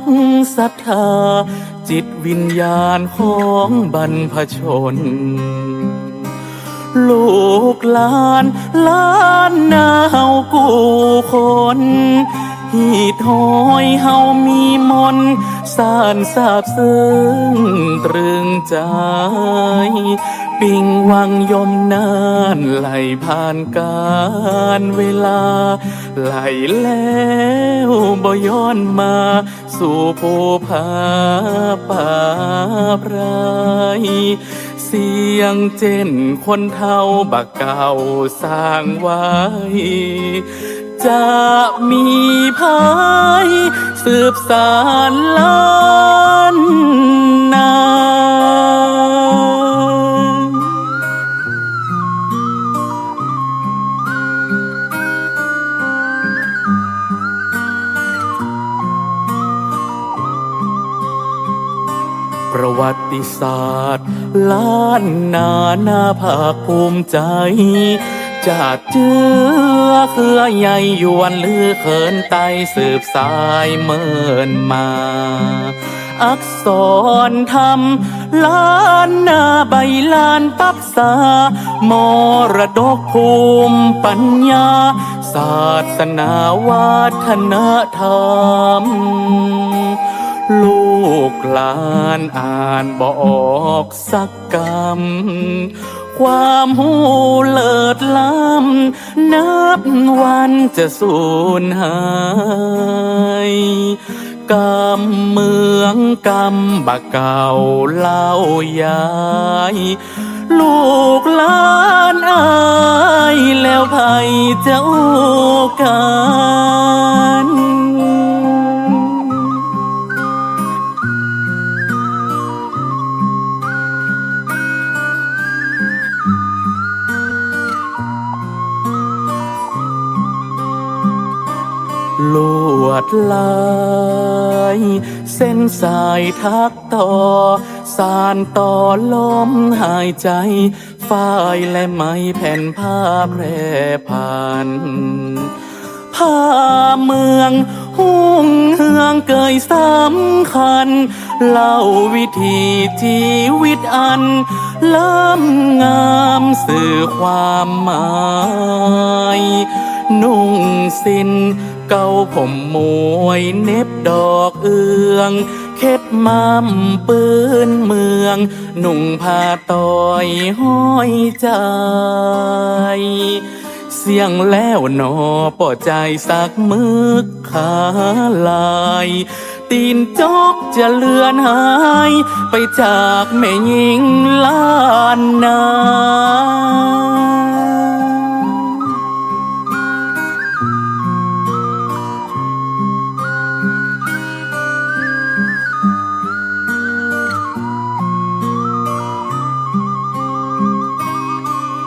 กศรัทธาจิตวิญญาณของบรรพชนลูกหลานล้านนาเฮากูคนฮีดหอยเฮามีมนสานสาบซึ้งตรึงใจปิงวังยมนานไหลผ่านการเวลาไหลแล้วบ่ย้อนมาสู่ภูผาป่าไพรเสียงเจนคนเท่าบักเก่าสร้างไว้จะมีภายสืบสานล้านนาประวัติศาสตร์ล้านนาภาคภูมิใจจากเจือเครือใหญ่ยวนลือเขินไตสืบสายเมินมาอักษรธรรมล้านนาใบลานปักษามรดกภูมิปัญญาศาสนาวัฒนธรรมลูกหลานอ่านบออกสักกำความหูเลิศล้ำนับวันจะสูญหายกำเมืองกำบะเก่าเล่ายายลูกหลานอายแล้วไผจะอู้กันลวดลายเส้นสายทักต่อสานต่อลมหายใจฝ้ายและไม้แผ่นผ้าแพร่ผ่านผ้าเมืองหุ่งเฮืองเกยสำคัญเล่าวิถีชีวิตอันล้ำงามสื่อความหมายนุ่งสิ้นเก่าผมมวยเน็บดอกเอืองเข็ดมัมปืนเมืองนุ่งผ้าต่อยห้อยใจเสียงแล้วหนอป่อใจสักมึกขาลายตีนจอกจะเลือนหายไปจากแม่หญิงล้านนา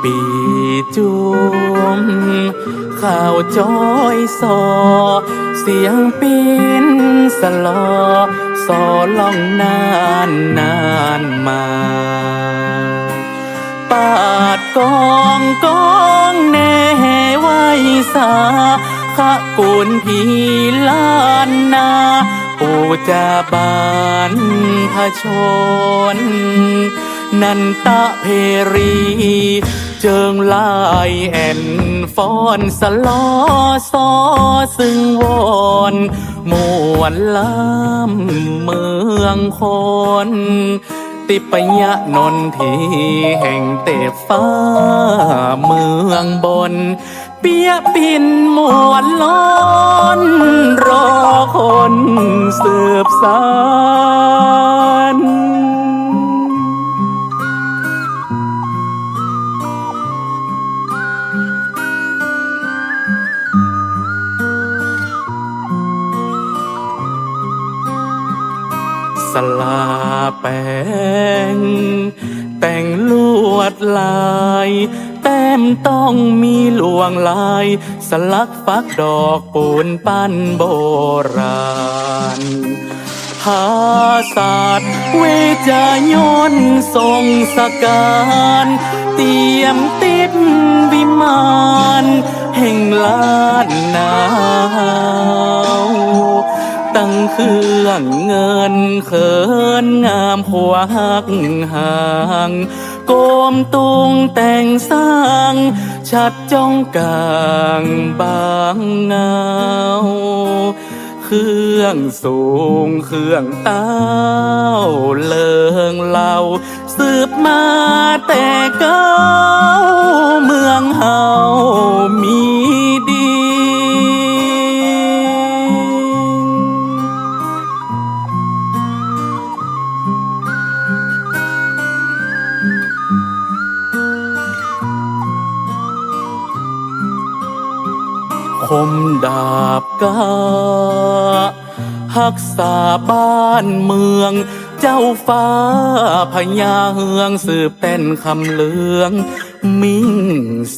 ปีจุมข่าวจ้อยสอเสียงปีนสลอสอล่องนานมาปาดกองแน่ไว้สาขะกุนพีล้านนาปูจาบานพชนนันตะเพรีเจิงลายแอนฟ้อนสลอซอซึ่งวอนมวนล้ำเมืองคนติปยะนนทีแห่งเตฟ้าเมืองบนเปียปินมวนล้อนรอคนสืบสานสลาแป้งแต่งลวดลายแต้มต้องมีลวงลายสลักฟักดอกปูนปั้นโบราณภาษาสตร์เวจายนทรงสการเตรียมติดวิมานแห่งล้านนาป ตั้งเครื่องเงินเขินงามขวากหางโกมตุงแต่งสร้างชัดจ้องกลางบางเงาเครื่องสูงเครื่องเต้าเลิงเล่าสืบมาแต่เก้าเมืองเฮามีดีคมดาบกาหักษาบ้านเมืองเจ้าฟ้าพญาเฮืองสืบเต้นคำเลืองมิ่ง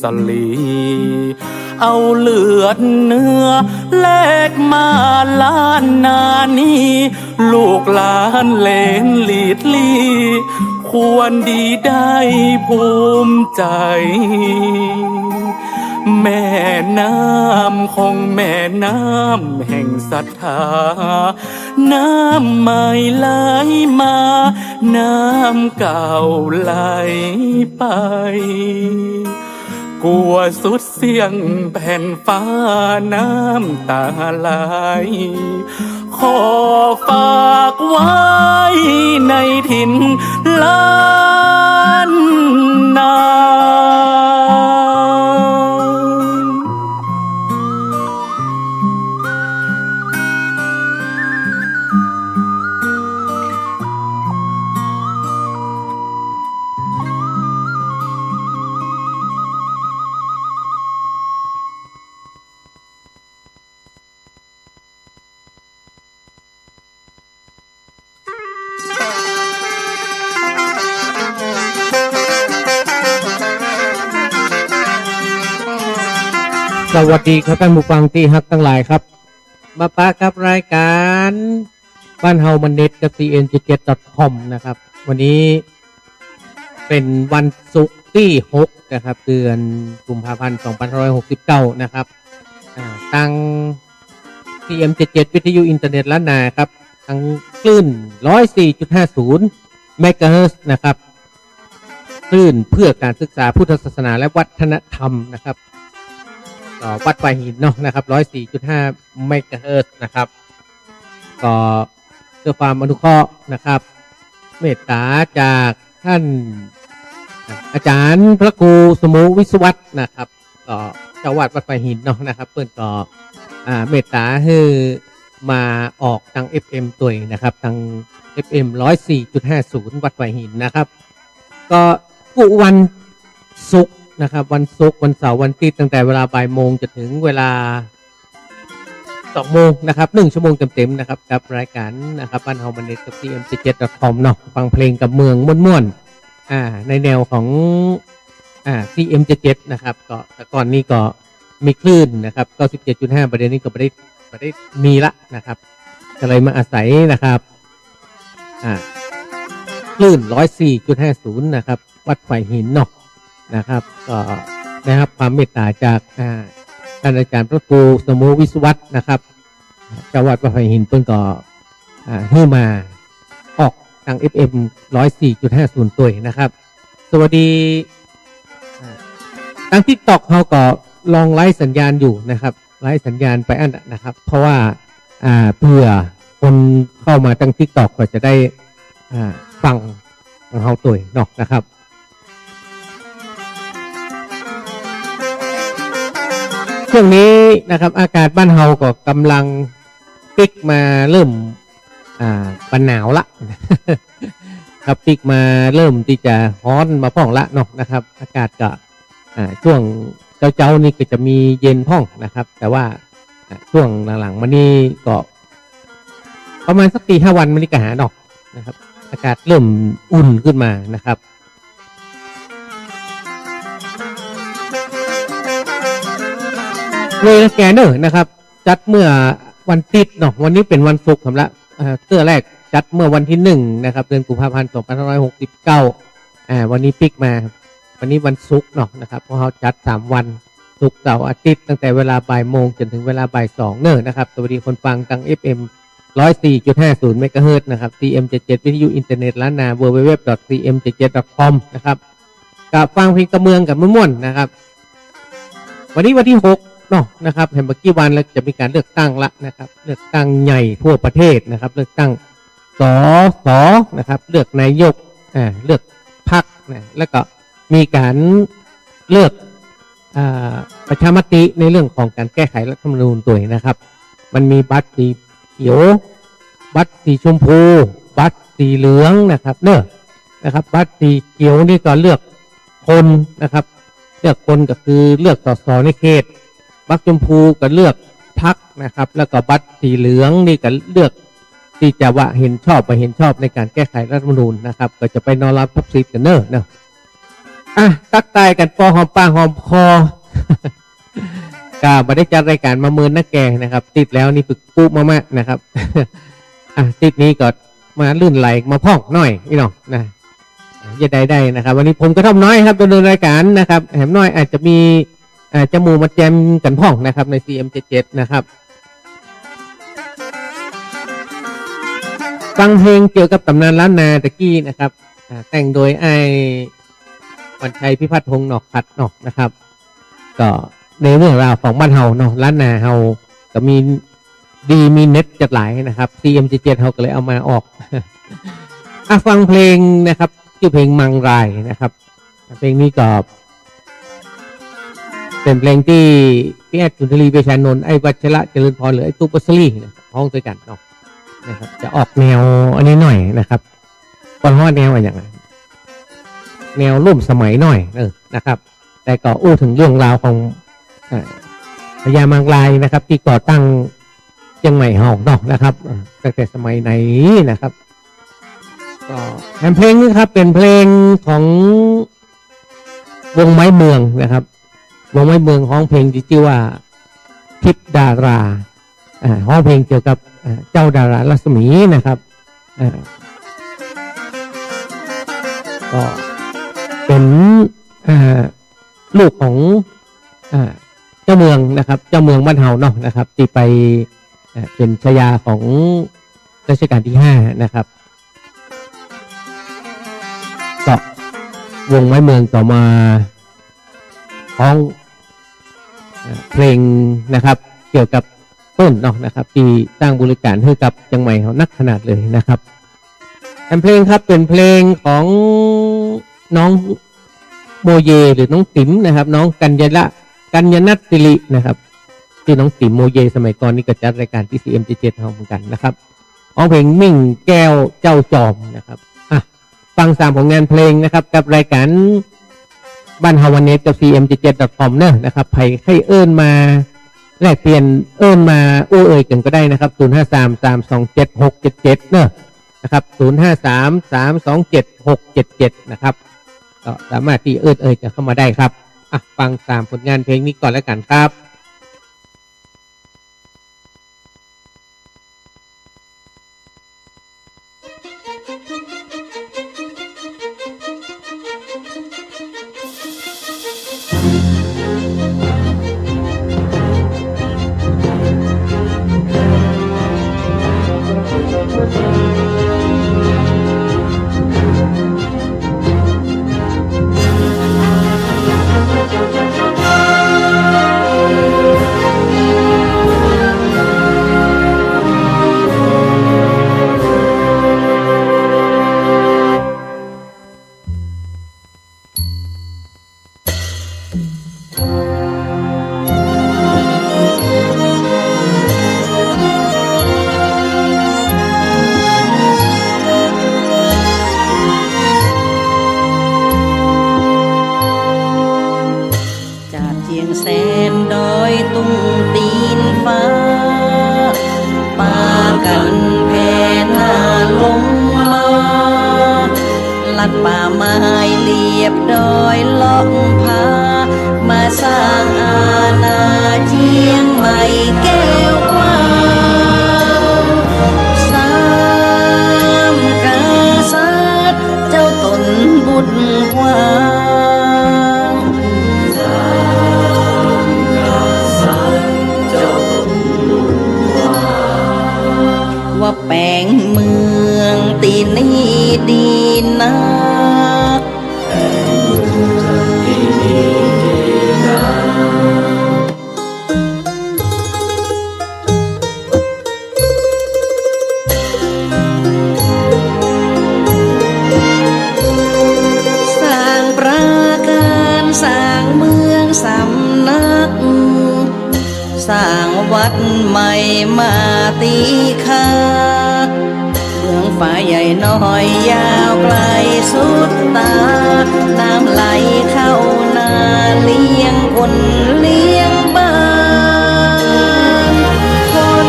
สลีเอาเลือดเนื้อแลกมาล้านนานี้ลูกหลานเลนหลีดลีควรดีได้ภูมิใจแม่น้ำคงแม่น้ำแห่งศรัทธาน้ำใหม่ไหลมาน้ำเก่าไหลไปกลัวสุดเสียงแผ่นฟ้าน้ำตาไหลขอฝากไว้ในถิ่นล้านนาสวัสดีครับท่านผู้ฟังที่ฮักทั้งหลายครับมาปะกับรายการบ้านเฮามันเน็ตกับ cn77.com นะครับวันนี้เป็นวันศุกร์ที่6นะครับเดือนกุมภาพันธ์2569นะครับตั้ง cm77 วิทยุอินเทอร์เน็ตล้านนาครับทั้งคลื่น 104.50 เมกะเฮิรตซ์นะครับคลื่นเพื่อการศึกษาพุทธศาสนาและวัฒนธรรมนะครับวัดไฟหินเนาะนะครับ 104.5 เมกะเฮิรตซ์นะครับก็เพื่อความอนุเคราะห์นะครับเมตตาจากท่านอาจารย์พระครูสมุวิศวัตนะครับก็เจ้าวัดไฟหินเนาะนะครับเพิ่นก็เมตตาให้มาออกทาง FM ตัวนะครับทาง FM 104.50 วัดไฟหินนะครับก็กุวันศุกร์นะครับวันศุกร์วันเสาร์วันอาทิตย์ตั้งแต่เวลาบ่ายโมงจนถึงเวลา2 โมงนะครับ1 ชั่วโมงเต็มๆนะครับกับรายการนะครับบ้านเฮามันเน็ตกับ cm77.com เนาะฟังเพลงกับเมืองม่วนๆในแนวของcm77 นะครับก็แต่ก่อนนี้ก็มีคลื่นนะครับ 97.5 ประเด็นนี้ก็ไม่ได้มีละนะครับก็เลยมาอาศัยนะครับคลื่น 104.50 นะครับวัดไฟหินเนาะนะครับก็นะครับความเมตตาจากท่านอาจารย์พระครูสมุวิศวัตนะครับเจ้าวัดวัดไฟหินเพิ่นก็ให้มาออกทาง FM 104.50 ตัวนะครับสวัสดีทาง TikTok เฮาก็ลองไลฟ์สัญญาณอยู่นะครับไลฟ์สัญญาณไปอันนะครับเพราะว่าเพื่อคนเข้ามาทาง TikTok ก็จะได้ฟังของเฮาตัวเนาะนะครับช่วงนี้นะครับอากาศบ้านเฮาก็กำลังปิกมาเริ่มปันหนาวละครับปิกมาเริ่มที่จะฮ้อนมาพ่องละเนาะนะครับอากาศก็ช่วงเจ้านี่ก็จะมีเย็นพ่องนะครับแต่ว่าช่วงหลังๆมานี่ก็ประมาณสัก4-5 วันมานี่ก็หาดอกนะครับอากาศเริ่มอุ่นขึ้นมานะครับเลยแกเนอร์นะครับจัดเมื่อวันติดเนาะวันนี้เป็นวันศุกร์ครับละเตื้อแรกจัดเมื่อวันที่1นะครับเดือนกุมภาพันธ์2569วันนี้ปิกมาวันนี้วันศุกร์เนาะนะครับเพราะเขาจัด3 วันศุกร์เสาร์อาทิตย์ตั้งแต่เวลาบ่ายโมงจนถึงเวลาบ่าย2เนอะนะครับสวัสดีคนฟังทาง FM 104.50 เมกะเฮิรตซ์นะครับ CM77 วิทยุอินเทอร์เน็ตล้านนา www.cm77.com นะครับกับฟังเพลงกระเมืองกับม่วนๆนะครับวันนี้วันที่6เนาะนะครับเห็นเมื่อกี้วันแล้วจะมีการเลือกตั้งละนะครับเลือกตั้งใหญ่ทั่วประเทศนะครับเลือกตั้งสสนะครับเลือกนายกเลือกพรรคนะแล้วก็มีการเลือกประชามติในเรื่องของการแก้ไขรัฐธรรมนูญตัวนะครับมันมีบัตรสีเขียวบัตรสีชมพูบัตรสีเหลืองนะครับเนอะนะครับบัตรสีเขียวนี่ก็เลือกคนนะครับเลือกคนก็คือเลือกสสในเขตบัตรชมพูก็เลือกพรรคนะครับแล้วก็บัตรสีเหลืองนี่ก็เลือกที่จะว่าเห็นชอบไปเห็นชอบในการแก้ไขรัฐธรรมนูญนะครับก็จะไปนอนรับทับซิดกันเนอะตักตายกันปอหอมปากหอมคอ ก็มาได้จัดรายการมาเมินนักแกนะครับติดแล้วนี่ฝึกปุ๊มากๆนะครับ ติดนี้ก็มาลื่นไหลมาพ่องหน่อยพี่น้องนะอย่าได้นะครับวันนี้ผมก็ทำน้อยครับดำเนินรายการนะครับแหมน้อยอาจจะมีจมูกมาแจมกันพ่องนะครับใน CM77 นะครับฟังเพลงเกี่ยวกับตำนานล้านนาตะกี้นะครับแต่งโดยไอ้วันชัยพิพัฒน์พงษ์หนอกขัดเนาะนะครับก็ในเรื่องราวของบ้านเฮาเนาะล้านนาเฮาก็มีดีมีเน็ตจัดหลายนะครับ CM77 เฮาก็เลยเอามาออก ฟังเพลงนะครับชื่อเพลงมังรายนะครับเพลงนี้ก็เป็นเพลงที่พี่แอดสุนทรีเวชานนท์ไอ้วัชระเจริญพรหรือไอ้ตุ๊ปสลีร้องด้วยกันเนาะนะครับจะออกแนวอันนี้หน่อยนะครับก่อนว่าแนวอะไรอย่างไรแนวร่วมสมัยหน่อยนะครับแต่ก็อู้ถึงเรื่องราวของพญามังรายนะครับที่ก่อตั้งเชียงใหม่เฮาเนาะนะครับตั้งแต่สมัยไหนนะครับก็เพลงนี้ครับเป็นเพลงของวงไม้เมืองนะครับวงไม้เมืองร้องเพลงที่ชื่อว่าทิพดาราร้องเพลงเกี่ยวกับเจ้าดารารัศมีนะครับก็เป็นลูกของเจ้าเมืองนะครับเจ้าเมืองบ้านเฮาเนาะนะครับที่ไปเป็นชายาของรัชกาลที่5นะครับก็วงไม้เมืองต่อมาร้องเพลงนะครับเกี่ยวกับต้นเนาะนะครับที่สร้างบริการให้กับจังใหม่เขานักขนาดเลยนะครับเพลงครับเป็นเพลงของน้องโมเยหรือน้องติ๋มนะครับน้องกัญญนัทสิรินะครับที่น้องติ๋มโมเยสมัยก่อนนี่ก็จัดรายการที่ CM77 เหมือนกันนะครับร้องเพลงมิ่งแก้วเจ้าจอมนะครับฟัง3ผลงานเพลงนะครับกับรายการบ้านเฮาวันเน็ตกับ cm77.com นะครับใครให้เอิ้นมาแลกเปลี่ยนเอิ้นมาเอ่ยกันก็ได้นะครับ0533276677นะครับ0533276677นะครับก็สามารถที่เอ่ยกันเข้ามาได้ครับฟัง3ผลงานเพลงนี้ก่อนแล้วกันครับป่าไม้เรียบดอยล่องพามาสร้างอาณาเชียงใหม่แก้วกว้างสามกษัตริย์เจ้าตนบุญกว้างสามกษัตริย์เจ้าตนบุญกว้างว่า นี้ดีนักสร้างปราการสร้างเมืองสำนัก สร้างวัดใหม่มาตีค่าเมืองฝ่ายใหญ่น้อยยาวไกลสุดตา น้ำไหลเข้านาเลี้ยงคนเลี้ยงบ้านคน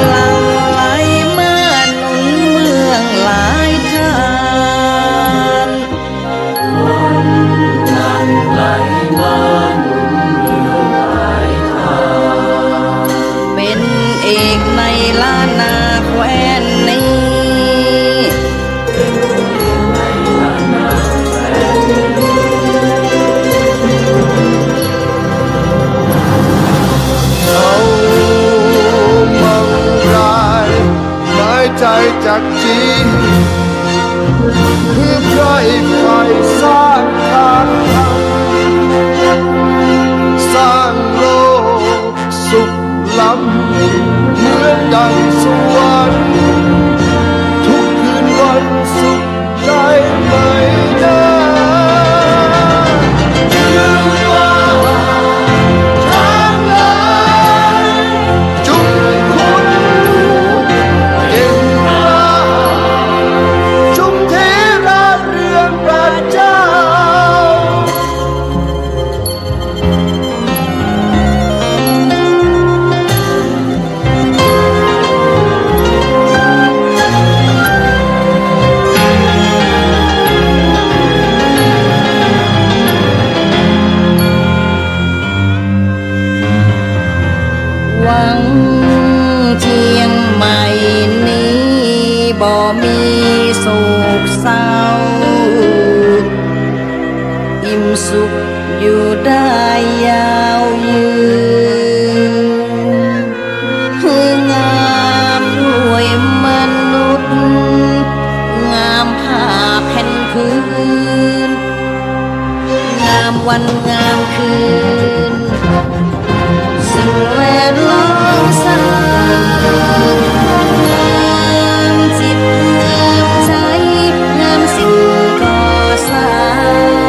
หลั่งไหลมาหนุนเมืองหลายทางเป็นเอกในล้านนาแคว้นนี้ เขามังรายหมายใจจากจีคือพระเอกไทยสร้างทางธรรมสร้างโลกสุขล้ำเหมือนดังสวรรค์ทุกคืนวันสุขใจไม่ได้ลืมว่า ทางไหนจุมคุณเก่งกล้าจุมเทราเรืองพระเจ้า หวังเชียงใหม่นี้บ่มีโศกเศร้า อิ่มสุขอยู่ได้ยาวยืนคืองามด้วยมนุษย์ งามผ้าแผ่นพื้น งามวันงามคืน สิ่งแวดล้อมสร้างงามจิตงามใจงามสิ่งก่อสร้าง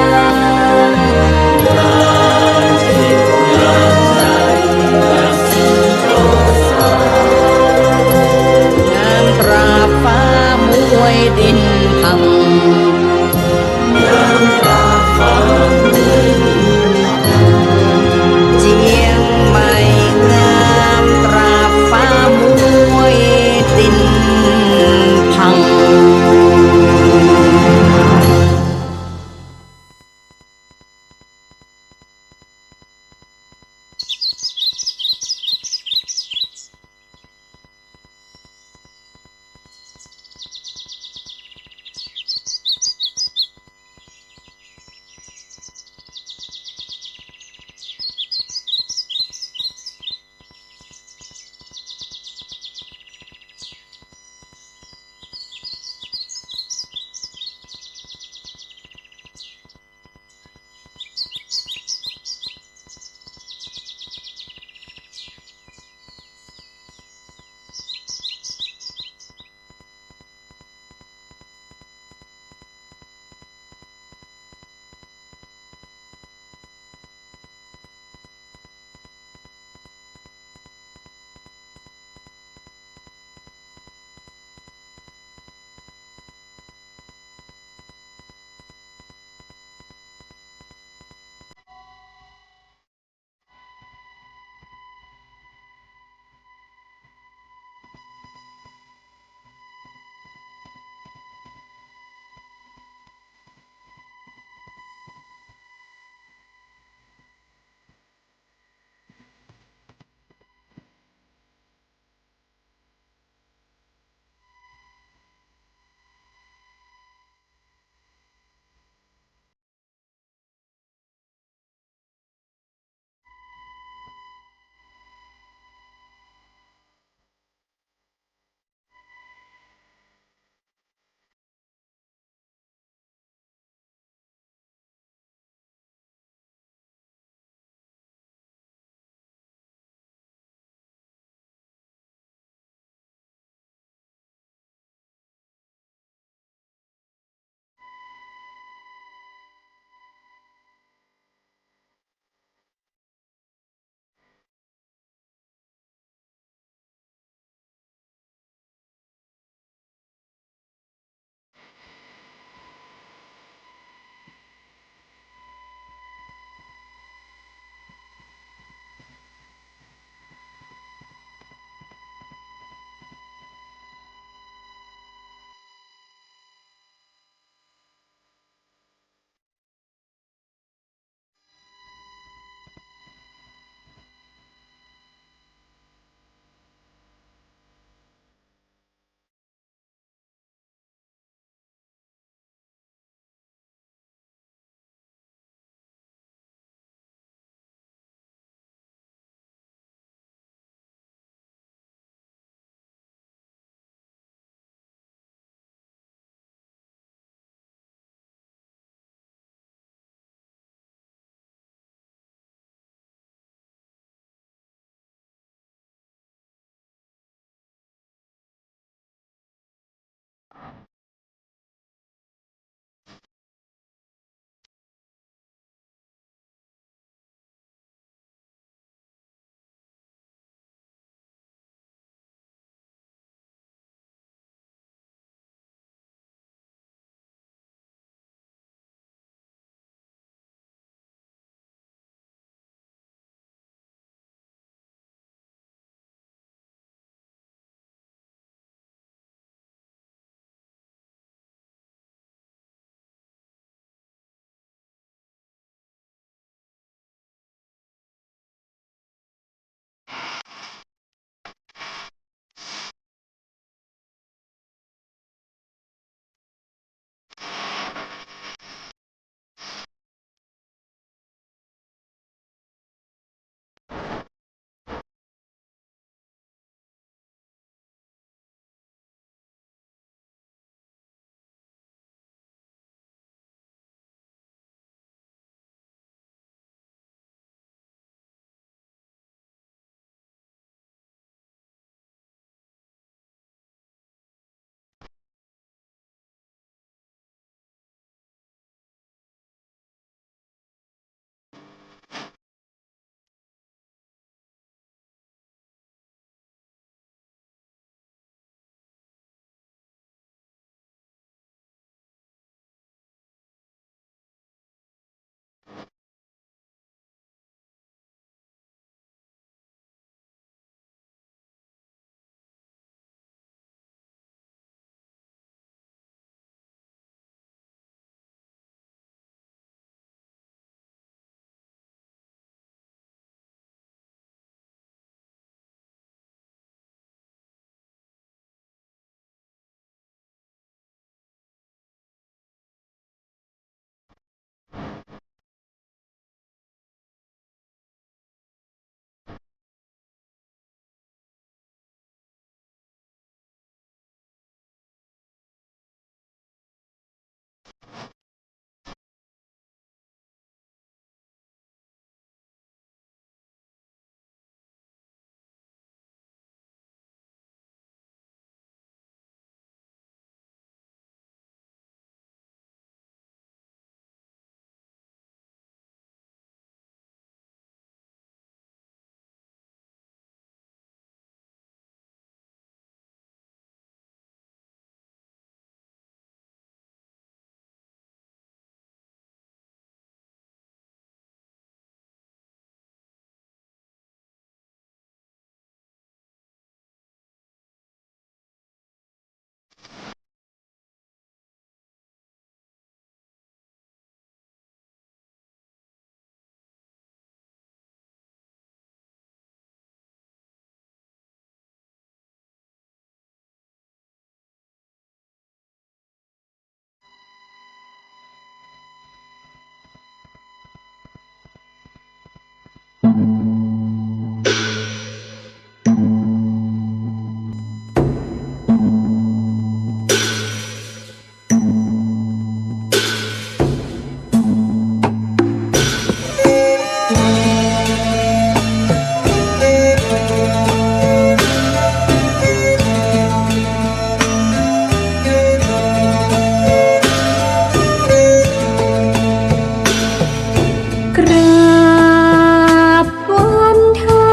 กราบวันทา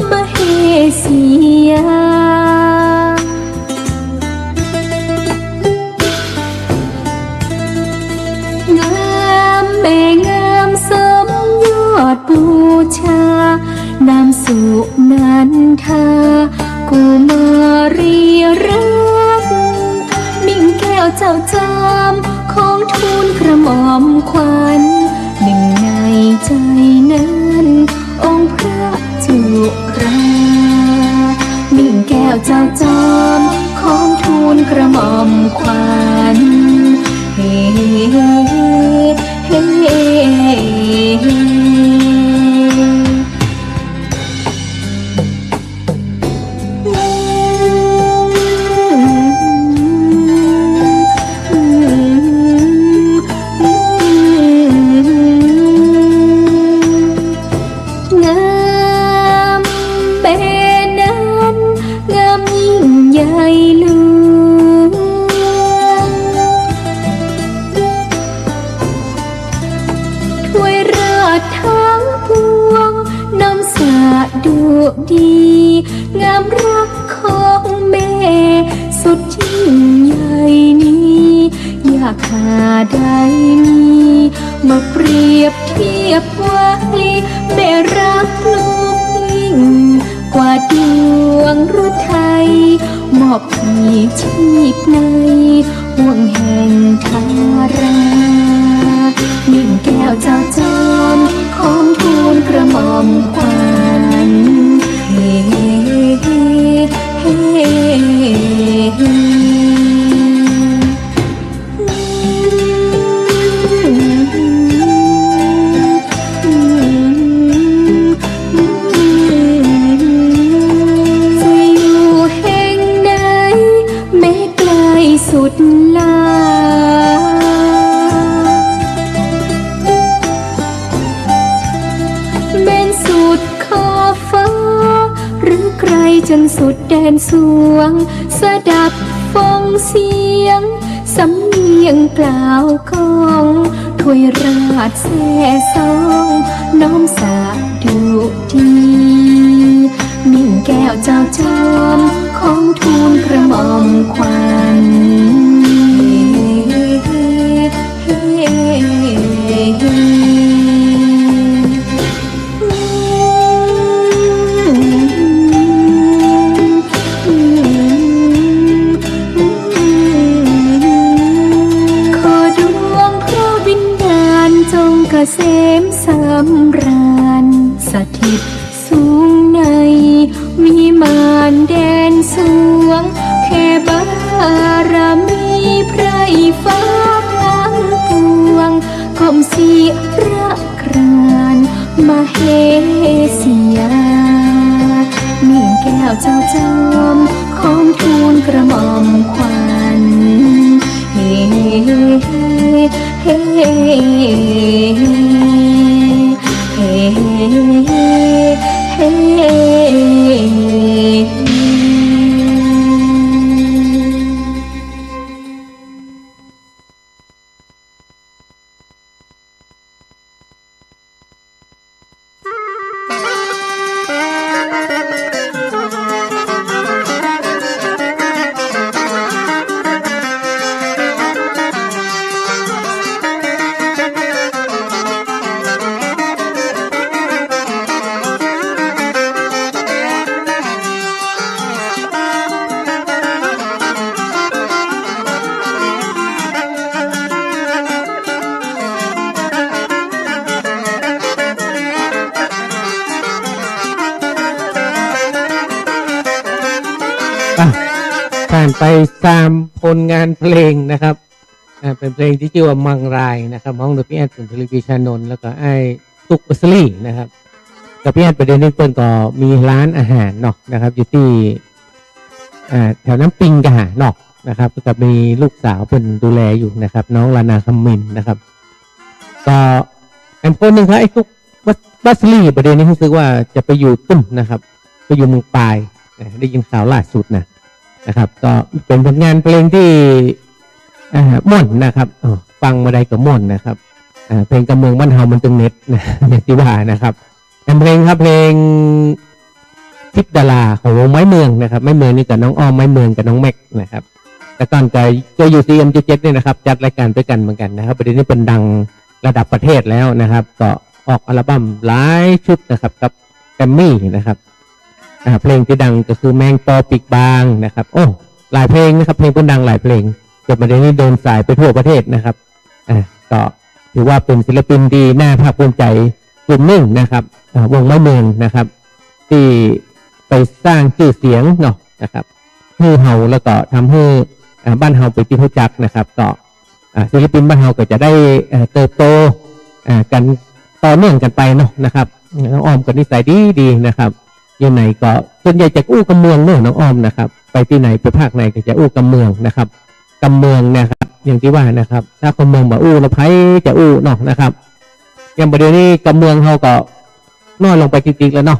มเหสียงามแม่งามสมยอดบูชานามสุนันทากุมารีรักมิ่งแก้วเจ้าจามของทูลกระหม่อมขวัญหนึ่งในใจนั้นองค์พระจุฬามิ่งแก้วเจ้าจอมของทูลกระหม่อมขวัญเฮ้เฮ้งามเป็นนั้นงามยิ่งใหญ่หลว หาได้มีมาเปรียบเทียบไว้แม่รักลูกยิ่งกว่าดวงฤทัยมอบให้ชีพในห่วงแห่งทารามิ่งแก้วเจ้าจอมของทูลกระหม่อมขวัญเฮ้เฮ้เฮ้สุดลาเป็นสุดขอบฟ้าหรือไกลจนสุดแดนสวงสดับฟงเสียงสำเนียงกล่าวก้องถวยราชแส่ซองน้อมสาดุดีมิ่งแก้วเจ้าจอมของทูลกระหม่อมขวัญขอดวงพระวิญญาณจงเกษมสำราญสถิตสูงในวิมานแดนสวงแผ่บารมีไพรฟ้าทั้งปวงกรมศิระครานมเหสียามิ่งแก้วเจ้าจอมของทูลกระหม่อมขวัญเฮ้เฮ้เฮ้เฮ้เฮ้ผ่านไป3ผลงานเพลงนะครับเป็นเพลงที่ชื่อว่ามังรายนะครับห้องโดยพี่แอดสุนทรีปีชานนท์แล้วก็ไอ้ตุกบัสลี่นะครับกับพี่แอดประเด็นนี้เพิ่นก็มีร้านอาหารเนาะนะครับอยู่ที่แถวน้ำปิงกะหาเนาะนะครับก็มีลูกสาวเพิ่นดูแลอยู่นะครับน้องลานาคำมินนะครับก็อันคนหนึ่งครับไอ้ตุกบัสลี่ประเด็นนี้รู้สึกว่าจะไปอยู่ตุ้มนะครับไปอยู่เมืองปายได้ยินข่าวล่าสุดนะครับก็เป็นผลงานเพลงที่ม่วนนะครับฟังมาได้กับม่วนนะครับเพลงกำเมืองบ้านเฮามันตึงเน็ตนะอย่างที่ว่านะครับเพลงครับเพลงทิพดาราของวงไม้เมืองนะครับไม้เมืองนี่กับน้องอ้อมไม้เมืองกับน้องแม็กนะครับแต่ก่อนจะอยู่CM77เนี่ยนะครับจัดรายการด้วยกันเหมือนกันนะครับประเด็นนี้เป็นดังระดับประเทศแล้วนะครับก็ออกอัลบั้มหลายชุดนะครับกับแกรมมี่นะครับเพลงที่ดังก็คือแมงปอปีกบางนะครับโอ้หลายเพลงนะครับเพลงคนดังหลายเพลงจนประเด็นนี้เดินสายไปทั่วประเทศนะครับก็ถือว่าเป็นศิลปินที่น่าภาคภูมิใจกลุ่มหนึ่งนะครับวงไม้เมืองนะครับที่ไปสร้างชื่อเสียงเนาะนะครับให้เฮาแล้วก็ทำให้บ้านเฮาไปที่รู้จักนะครับก็ศิลปินบ้านเฮาก็จะได้เติบโตกันต่อเนื่องกันไปเนาะนะครับน้องอ้อมก็นิสัยดีนะครับอยู่ไหนก็ส่วนใหญ่จะอู้กำเมืองเนอะน้องอ้อมนะครับไปที่ไหนไปภาคไหนก็จะอู้กำเมืองนะครับกำเมืองนะครับอย่างที่ว่านะครับถ้าคนเมืองมาอู้แล้วไผจะอู้เนาะนะครับอย่างประเดี๋ยวนี้กำเมืองเขาก็น้อยลงไปจริงๆแล้วเนาะ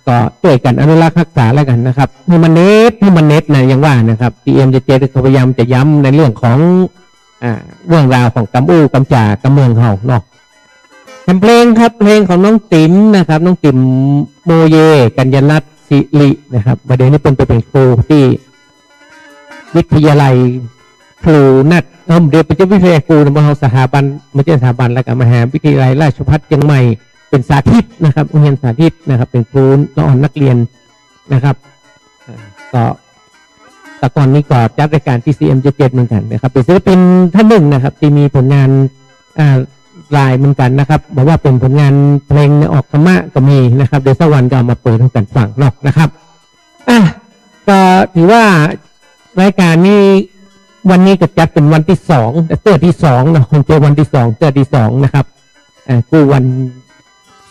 ก็ช่วยกันอนุรักษ์รักษาแล้วกันนะครับให้มันเน็ตนะอย่างว่านะครับCM77เขาพยายามจะย้ำในเรื่องของเรื่องราวของกำอู้กำจ่ากำเมืองเขาเนาะเพลงครับเพลงของน้องติ๋มนะครับน้องติ๋มโมเยกัญญรัตน์ศิรินะครับประเด็นนี้เป็นครูที่วิทยาลัย ครูนัดเดี๋ยวไปเจ้าวิทยาครูในมหาสถาบันไม่ใช่สถาบันแล้วก็มหาวิทยาลัยราชภัฏเชียงใหม่เป็นสาธิตนะครับโรงเรียนสาธิตนะครับเป็นครูละอ่อนนักเรียนนะครับก็แต่ก่อนนี้ก็จัดรายการที่ CM77 เหมือนกันนะครับเป็นศิลปินท่านหนึ่งนะครับที่มีผลงานลายเหมือนกันนะครับบอกว่าเป็นผลงานเพลงในออกธรรมะก็มีนะครับเดี๋ยวสักวันก็เอามาเปิดให้กันฟังเนาะนะครับก็ถือว่ารายการนี้วันนี้ก็จัดเป็นวันที่สองเตือที่สองนะคงจะวันที่สองเตือที่สองนะครับกูวัน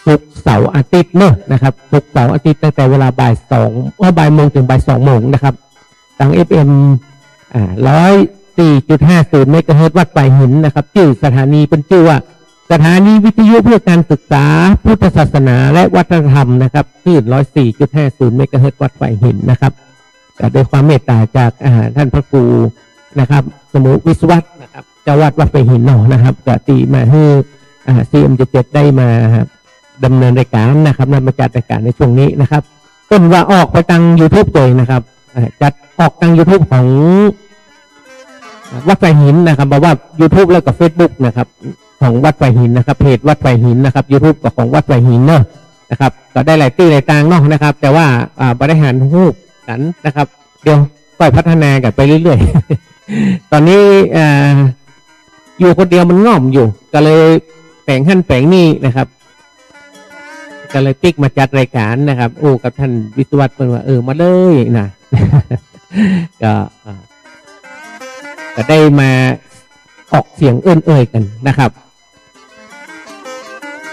ศุกร์เสาร์อาทิตย์เนอะนะครับศุกร์เสาร์อาทิตย์ตั้งแต่เวลาบ่ายโมงถึงบ่าย2 โมงนะครับทาง FM 104.50 เมกะเฮิรตซ์วัดป่ายหินนะครับชื่อสถานีเป็นชื่อว่าสถานีวิทยุเพื่อการศึกษาพุทธศาสนาและวัฒนธรรมนะครับชื่อ 104.50 เมกะเฮิรตซ์วัดป่ายหินนะครับด้วยความเมตตาจากท่านพระครูนะครับสมุวิศวัตนะครับเจ้าวัดวัดป่ายหินเนาะนะครับก็ตีมาให้CM77ได้มาดำเนินรายการนะครับนำมาจัดรายการในช่วงนี้นะครับต้นว่าออกไปทาง YouTube ตัวนะครับจัดออกทาง YouTube ของวัดไฟหินนะครับบอกว่า YouTube แล้วก็ Facebook นะครับของวัดไฟหินนะครับเพจวัดไฟหินนะครับ YouTube กับของวัดไฟหินเนอะนะครับก็ได้หลายตี้หลายตางเนาะนะครับแต่ว่าบริหารหูกันนะครับเดี๋ยวค่อยพัฒนากันไปเรื่อยๆ ตอนนี้อยู่คนเดียวมันง่อมอยู่ก็เลยแปลงขั้นแปลงนี่นะครับก็เลยติ๊กมาจัดรายการนะครับโอ้กับท่านวิศวัตเป็นว่ามาเลยนะ ก็ได้มาออกเสียงเอ่ยกันนะครับ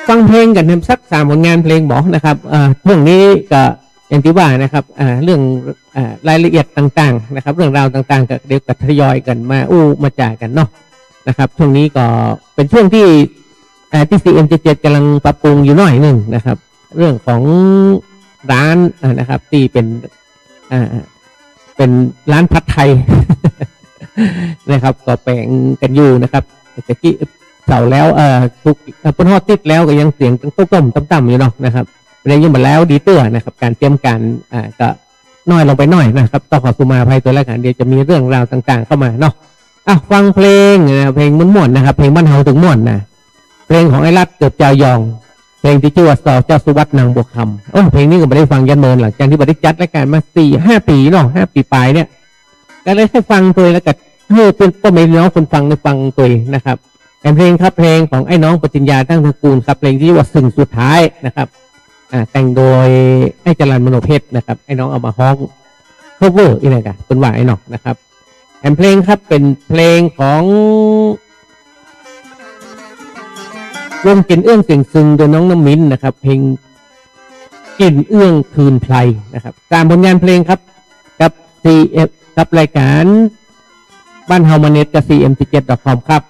ฟังเพลงกันสัก3 ผลงานเพลงบอกนะครับช่วงนี้ก็อย่างที่ว่านะครับเรื่องรายละเอียดต่างๆนะครับเรื่องราวต่างๆก็เดี๋ยวก็ทยอยกันมามาจ่ายกันเนาะนะครับช่วงนี้ก็เป็นช่วงที่CM77กำลังปรับปรุงอยู่หน่อยหนึ่งนะครับเรื่องของร้านนะครับที่เป็นร้านผัดไทย นะครับก็แปลงกันอยู่นะครับแต่กี้เสาแล้วทุกปนฮอดติดแล้วก็ยังเสียงต้มต่ำๆอยู่เนาะนะครับเรียนยังหมดแล้วดีเตื้อนะครับการเตรียมการก็น้อยลงไปหน่อยนะครับต้องขอสุมาภัยตัวละกันเดี๋ยวจะมีเรื่องราวต่างๆเข้ามาเนาะฟังเพลงเพลงม่วนๆนะครับเพลงบ้านเฮาถึงม่วนนะเพลงของไอ้รัฐเกิดเจ้ายองเพลงที่ชื่อว่าสอเจ้าสุวัตนางบวกคำเพลงนี้ก็ไม่ได้ฟังยันเมินหลังจากที่บริจัดรายการมา 4-5 ปีเนาะ5 ปีปลายเนี่ยก็เลยให้ฟังตัวแล้วก็เป็นพ่อแม่น้องคนฟังในฟังตัวนะครับเพลงครับเพลงของไอ้น้องปฏิญญาตั้งตระกูลครับเพลงที่ว่าสิ่งสุดท้ายนะครับแต่งโดยไอ้จรัญมโนเพชรนะครับไอ้น้องเอามาฮ้องเวอร์อีกนะครับเป็นว่าไอ้น้องนะครับเพลงครับเป็นเพลงของวงกินเอื้องเสียงซึงโดยน้องน้ำมิ้นนะครับเพลงกินเอื้องคืนไพรนะครับตามผลงานเพลงครับกับ CF กับรายการบ้านเฮามาเน็ตกับ CM77.com ครับ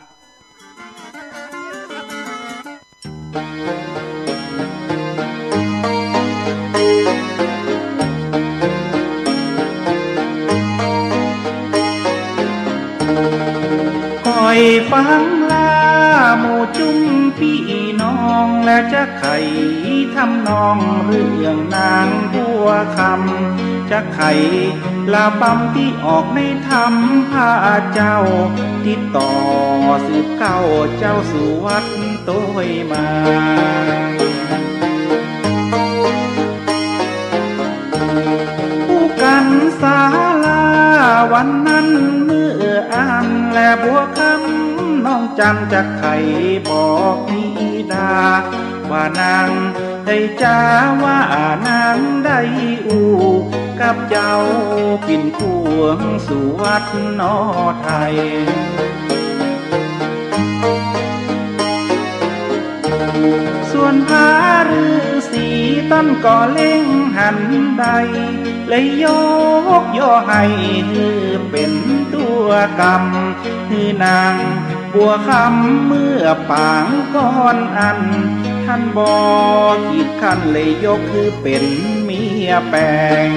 คอยฟังลาหมู่จุ้มพี่น้องและจะไขทำนองเรื่องนางบัวคำจะไขลาบำที่ออกในธรรมพาเจ้าที่ต่อสืบเก้าเจ้าสุวัตโตยมาผู้กันศาลาวันนั้นเมื่ออ่านและบัวคำน้องจันจะไขบอกนิดาว่านางได้จ้าว่านางได้กับเจ้าปิ่นพวงสุวัตนอไทยส่วนพาฤาษีต้นก่อเล่งหันใดเลยยกย่อให้ถือเป็นตัวกรรมคือนางบัวคำเมื่อปางก่อนอันท่านบอกขีดขั้นเลยยกคือเป็นเมียแปลง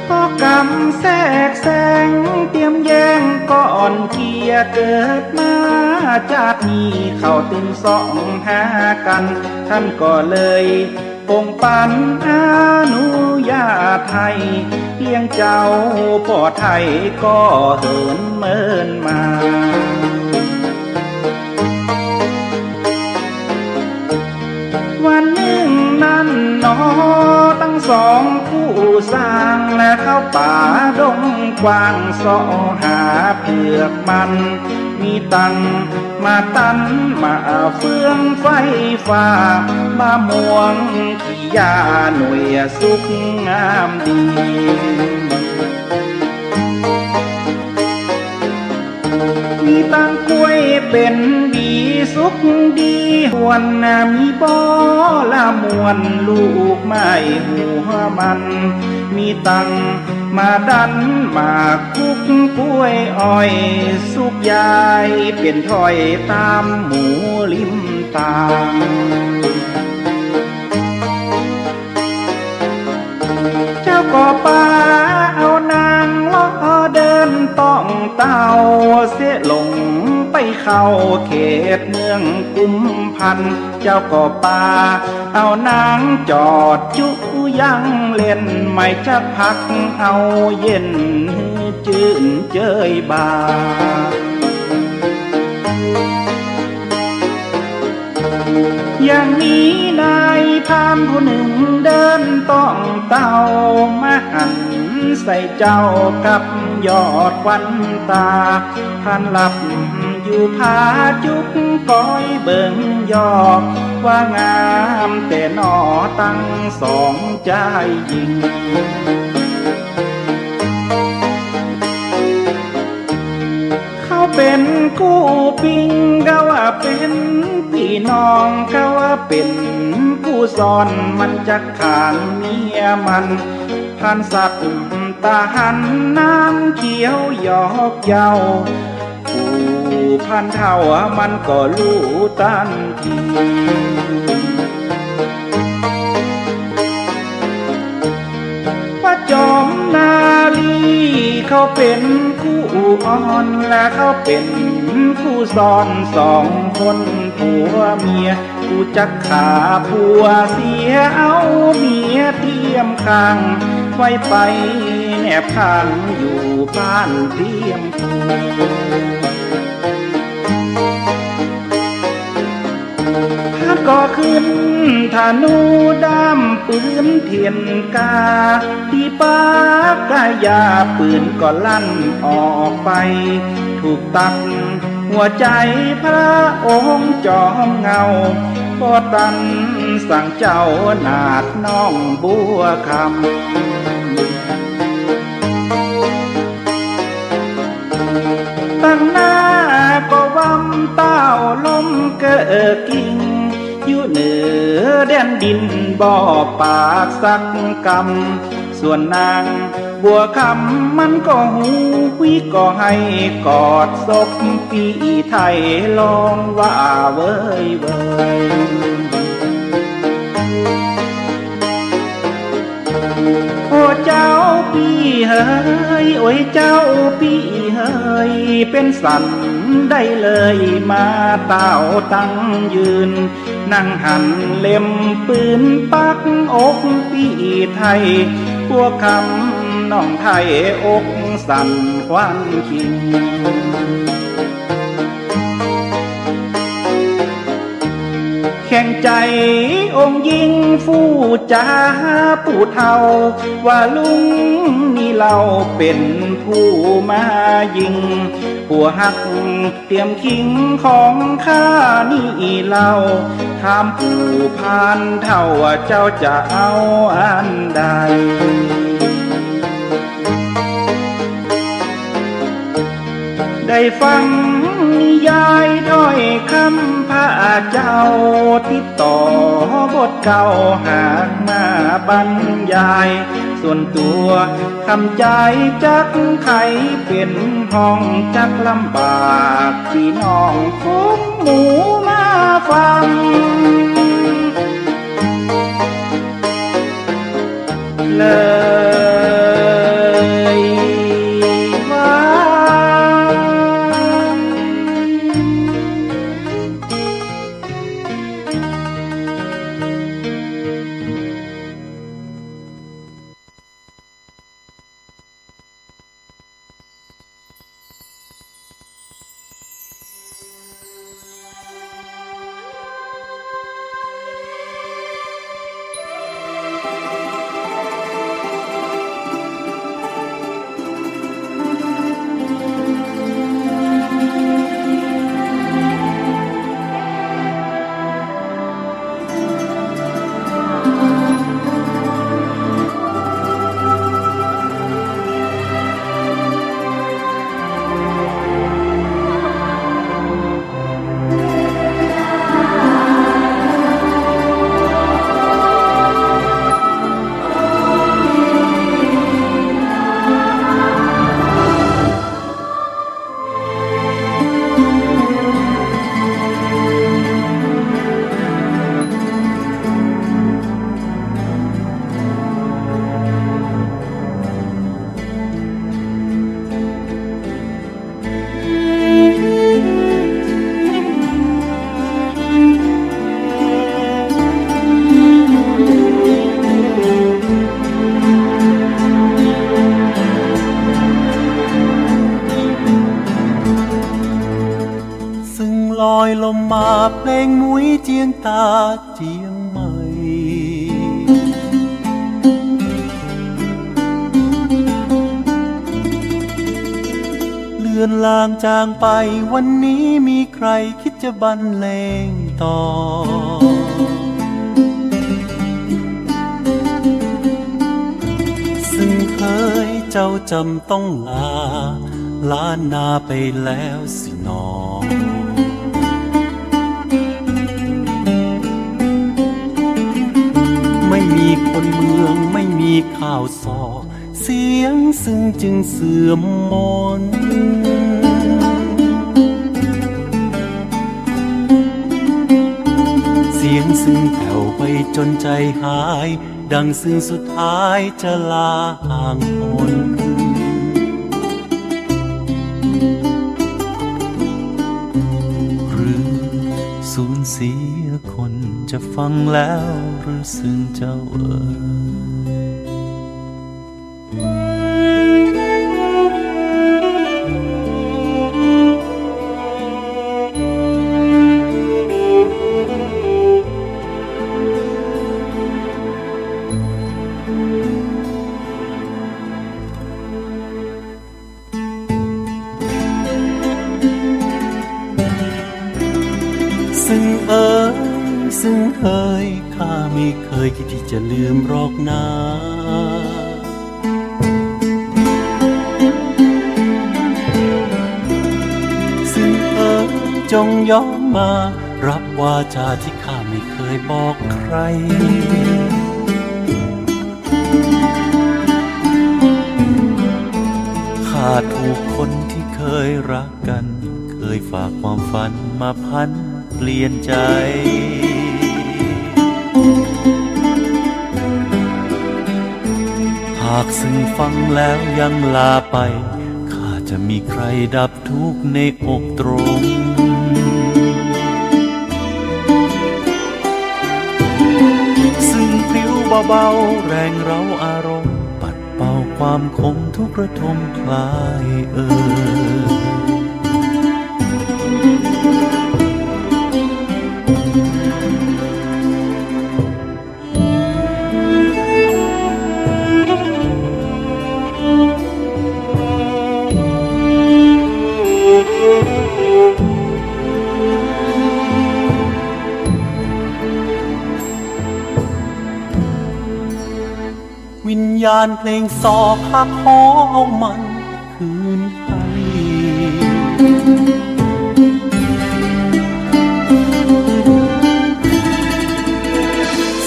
พ่อกรรมแทรกแซงเตรียมแย่งก่อนเกียเกิดมาจากนี้เข้าตึงสองหากันท่านก็เลยปงปันอนุญาต ไทยเลี้ยงเจ้าพ่อไทยก็เหินเมินมาวันหนึ่งนั้นหนอตั้งสองผู้สร้างและเข้าป่าดงกว้างเสาะหาเผือกมันมีตังมาตันมาเฟืองไฟฟ้ามามวงขี้ยาหน่วยสุกงามดีมีตังกล้วยเป็นดีสุกดีหวนมีบ่อละมวนลูกไม้หัวมันมีตังมาดันมาคุกกล้วยอ้อยสุกยายเป็นถ้อยตามหมูลิมตามเจ้าก็ป่าเอานางล้อเดินต้องเต้าเสียหลงไปเข้าเขตเมืองกุมพันเจ้าก็ป่าเอานางจอดจุยังเล่นไม่จะพักเอาเย็นจื่นเจยบาอย่างนี้นายพามผู้หนึ่งเดินต้องเต้ามาหันใส่เจ้ากับยอดวันตาท่านหลับอยู่ผาจุกก้อยเบิ่งยอกว่างามแต่หนอตั้งสองใจยิงเขาเป็นคู่ปิงก็ว่าเป็นพี่น้องก็ว่าเป็นผู้สอนมันจะขานเมียมันพันสัตว์ตาหันน้ำเขียวหยอกเย้าผู้พันเท่ามันก็รู้ทันทีว่าจอมนาลีเขาเป็นคู่อ่อนและเขาเป็นคู่ซ้อนสองคนผัวเมียกูจักขาผัวเสียเอาเมียเทียมข้างไว้ไปแนบข้างอยู่บ้านเทียมคูท่านก็ขึ้นธนูดำปืนเทียนกาที่ปากกายาปืนก็ลั่นออกไปถูกตัดหัวใจพระองค์จอมเงาก็ตันสั่งเจ้านาดน้องบัวคำตั้งหน้าก็วำเต้าลมเกิดกิ่งอยู่เหนือแดนดินบ่อปากสักกำส่วนนางบัวคำมันก็หูวิก็ให้กอดศพพี่ไทยลองว่าเว้ยเว้ยโอ้เจ้าพี่เฮ้ยโอ้ยเจ้าพี่เฮ้ยเป็นสันได้เลยมาเต้าตั้งยืนนั่งหันเล่มปืนปักอกพี่ไทยพวกคำน้องไทยอกสั่นควันคิงแข่งใจองค์ยิงฟู่จ้าผู้เฒ่าว่าลุงนี่เราเป็นผู้มายิงผัวหักเตรียมคิงของข้านี่เราถามผู้พานเท่าว่าเจ้าจะเอาอันใดได้ฟังนิยายถ้อยคำพระเจ้าติดต่อบทเก่าหากมาบรรยายส่วนตัวคำใจจักไขเป็นห้องจักลำบากพี่น้องฟุกหมูมาฟังเลยว่า เพลงมุ้ยเจียงตาเจียงใหม่เลือนลางจางไปวันนี้มีใครคิดจะบรรเลงต่อซึ่งเคยเจ้าจำต้องลาล้านนาไปแล้วสิหนอไม่มีคนเมืองไม่มีข่าวสอเสียงซึ่งจึงเสื่อมมนเสียงซึ่งแผ่วไปจนใจหายดังซึ่งสุดท้ายจะลาห่างคนหรือสูญเสียคนจะฟังแล้วหรือซึ้งเจ้าซึ่งเคยข้าไม่เคยคิดที่จะลืมหรอกนะซึ่งจงยอมมารับวาจาที่ข้าไม่เคยบอกใครข้าถูกคนที่เคยรักกันเคยฝากความฝันมาพันเปลี่ยนใจหากซึ่งฟังแล้วยังลาไปข้าจะมีใครดับทุกข์ในอกตรงซึ่งผิวเบาๆแรงเร้าอารมณ์ปัดเป่าความคมทุกระทมคลายวิญญาณเพลงสอบหักหอเอามันคืนให้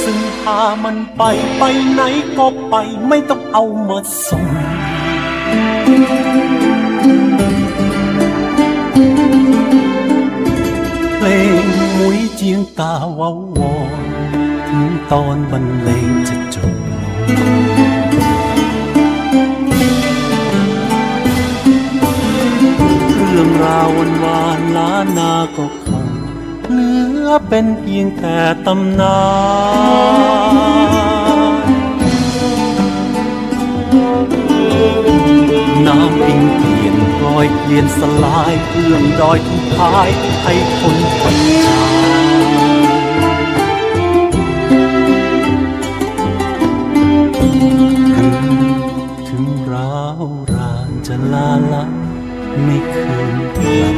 ซึ่งพามันไปไหนก็ไปไม่ต้องเอามาส่งเพลงมุ้ยเจียงตาว้าวอนถึงตอนบรรเลงจะจบเรื่องราวหวานล้านนาก็คงเหลือเป็นเพียงแต่ตำนานน้ำปิงเปลี่ยนรอยเปลี่ยนสลายเอื้อมดอยทุกพายให้คนปัญญาถึงร้าวรานจะลาลับไม่คืนกลับ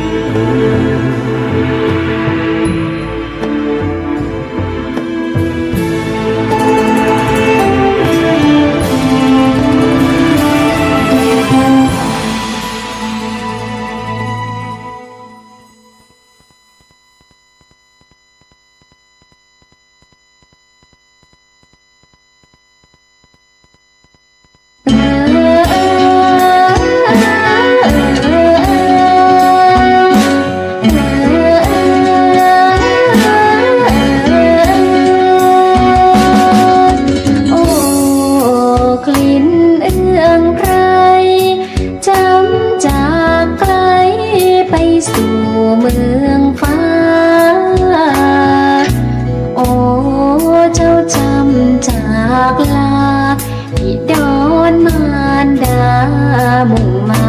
มุ่งมา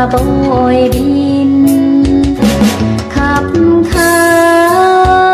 โบยบินขับขาน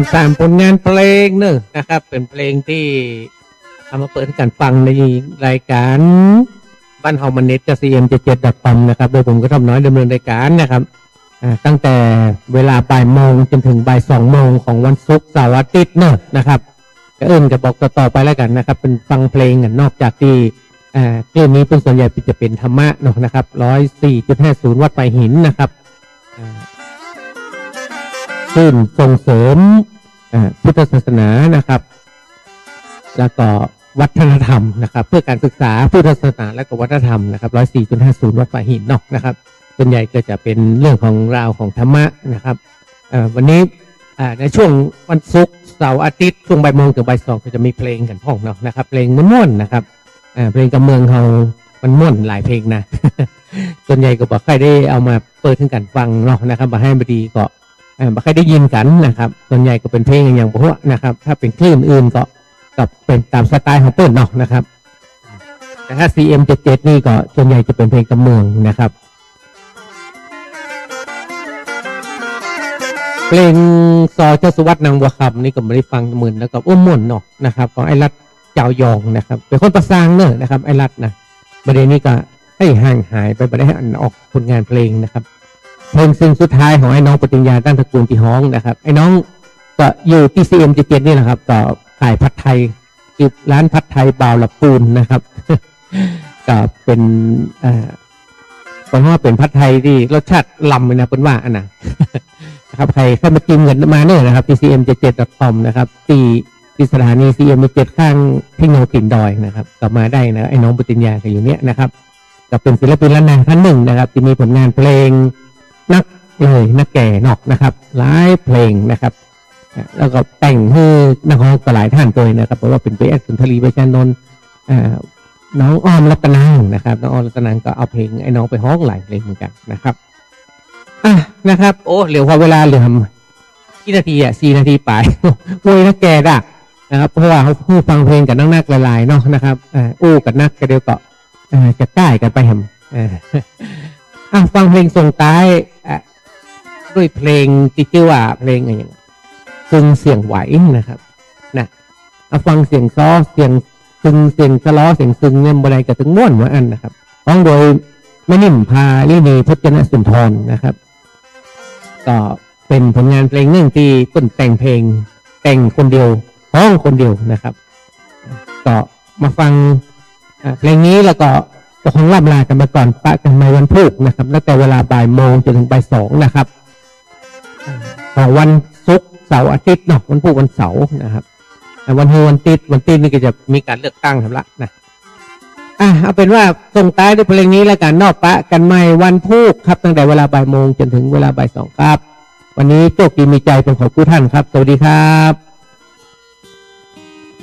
ำ3ผลงานเพลงเนอะนะครับเป็นเพลงที่เอามาเปิดให้กันฟังในรายการบ้านเฮามันเน็ตกับ CM77.com นะครับโดยผมก็ทำน้อยดำเนินรายการนะครับตั้งแต่เวลาบ่ายโมงจนถึงบ่าย2 โมงของวันศุกร์เสาร์อาทิตย์เนอะนะครับก็จะบอกต่อไปแล้วกันนะครับเป็นฟังเพลงกันนอกจากที่เรื่องนี้เป็นส่วนใหญ่จะเป็นธรรมะเนาะนะครับ 104.50 วัดไฟหินนะครับซึ่งส่งเสริมพุทธศาสนานะครับแล้วก็วัฒนธรรมนะครับเพื่อการศึกษาพุทธศาสนาและก็วัฒนธรรมนะครับ 104.50 วัดไฟหินเนาะนะครับส่วนใหญ่ก็จะเป็นเรื่องของราวของธรรมะนะครับวันนี้ในช่วงวันศุกร์เสาร์อาทิตย์ช่วงบ่ายโมงถึงบ่าย2ก็จะมีเพลงกันพ่องเนาะนะครับเพลงม่วนๆนะครับเพลงกับเมืองเรามันม่วนหลายเพลงนะ ส่วนใหญ่ก็บอกใครได้เอามาเปิดให้กันฟังเนาะนะครับมาให้บดีก็บอกใครได้ยินกันนะครับส่วนใหญ่ก็เป็นเพลงอย่างพวกนะครับถ้าเป็นคลื่นอื่นก็เป็นตามสไตล์ของเปิดเนาะนะครับแต่ถ้า CM77 นี่ก็ส่วนใหญ่จะเป็นเพลงกับเมืองนะครับเพลงซอเจ้าสุวัฒน์นางบัวคำนี่ก็ไม่ได้ฟังหมื่นแล้วก็อ้วนม่วนเนาะนะครับของไอ้รัฐเจ้ายองนะครับเป็นคนประสานเนอะนะครับไอ้รัฐนะประเด็นนี้ก็ให้ห่างหายไปไม่ได้อันออกผลงานเพลงนะครับเพลงซึ่งสุดท้ายของไอ้น้องปฏิญญาตั้งตระกูลที่ฮ้องนะครับไอ้น้องก็อยู่ที่ CM77 นี่แหละครับก็ขายผัดไทยคือร้านผัดไทยบ่าวละปูนนะครับ ก็เป็นคนว่าเป็นผัดไทยที่รสชาติล้ำเลยนะเป็นว่าอันน่ะ นะครับใครเข้ามากินกันมาเนี่ยนะครับที่ CM77.com นะครับที่สถานี CM77 ข้างเทคโนโลยีติ่นดอยนะครับก็มาได้นะไอ้น้องปฏิญญาก็อยู่เนี้ยนะครับก็เป็นศิลปินล้านนาท่านหนึ่งนะครับที่มีผลงานเพลงนักแก่นอกนะครับหลายเพลงนะครับแล้วก็แต่งให้นักร้องหลายท่านตัวนะครับเพราะว่าเป็นไปแอดสุนทรีไปชานนท์น้องอ้อมรัตนังนะครับน้องอ้อมรัตนังก็เอาเพลงไอ้น้องไปฮ้องหลายเพลงเหมือนกันนะครับนะครับโอ้เหลือพอเวลาเหลือกี่นาที4 นาทีไปมวยนักแก่ด่ะนะครับเพราะว่าเขาผู้ฟังเพลงกับนักหลายๆเนาะนะครับอู้กับนักก็เดียวก็จะใกล้กันไปแฮมฟังเพลงส่งท้ายด้วยเพลงที่ชื่อว่าเพลงอะไรอย่างซึงเสียงไหวนะครับนะฟังเสียงซ้อเสียงซึงเสียงสล้อเสียงซึงเนี่ยบรายกับถึงม่วนเหมือนอันนะครับร้องโดยแม่นิ่มพาลินีพจนสุนทรนะครับก็เป็นผลงานเพลงหนึ่งที่ต้นแต่งเพลงแต่งคนเดียวร้องคนเดียวนะครับก็มาฟังเพลงนี้แล้วก็คงล่ำลากันไปก่อนปะกันในวันพุธนะครับตั้งแต่เวลาบ่ายโมงจนถึงบ่าย2นะครับของวันศุกร์เสาร์อาทิตย์เนาะวันพุธวันเสาร์นะครับวันฮูวันติดนี่ก็จะมีการเลือกตั้งทำละนะเอาเป็นว่าส่งท้ายด้วยเพลงนี้แล้วกันนอกปะกันใหม่วันพุธครับตั้งแต่เวลาบ่ายโมงจนถึงเวลาบ่าย2ครับวันนี้โชคดีมีใจเป็นของผู้ท่านครับสวัสดีครับ